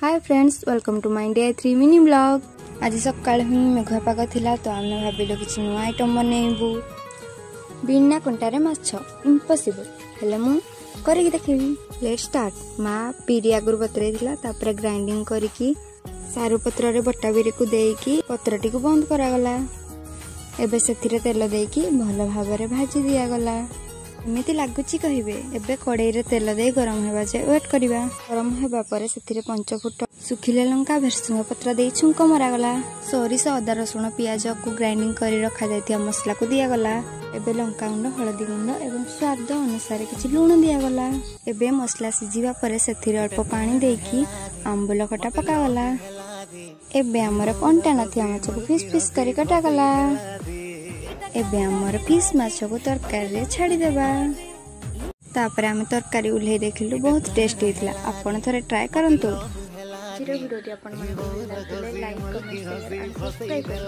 Hi friends, welcome to my day 3 mini blog. आज सकाळ ही मेघुआ पाग थिला तो आमे भाबिलो किछि नुआ आइटम बनेबू। बिना कंटारे माछ इम्पॉसिबल हेले मु करिक देखिबी। Let's start. मा पीरी आगुर बतरे थिला तापरे ग्राइंडिंग करिकी सारू पत्र रे बट्टा बिरी को देकी पत्रटी को बंद करा गला। एबे सेथिरे तेल देकी भलो भाबरे भाजी दिया गला। एमिति लागुची कहिबे। एबे कड़ाई रे तेल दे गरम हेबा जे वेट करिबा। गरम हेबा परे सेथिरे 5 फुट सुखिले लंका भेरसुंगा पत्र दे छुंक मरा गला। सोरिष अदा रसुण पियाज को ग्राइंडिंग करी रखा जायतिया मसला को दिया गला। एबे लंका गुंड हळदी गुंड एवं स्वाद अनुसार किछि लूण दिया गला। एबे मसला सिजिबा परे सेथिरे अल्प पानी देकी आंबुल खटा पका गला। एबे हमर कंटा नथिया माछ को पीस पीस करी कटा गला। एबे हमर फिश माछ को तरकारी रे छाड़ी देबा। तापर हम तरकारी उल्हे देखिलु, बहुत टेस्टी हितला। आपण थरे ट्राई करंतु। चिरो वीडियो आपण मन like comment share and subscribe कर।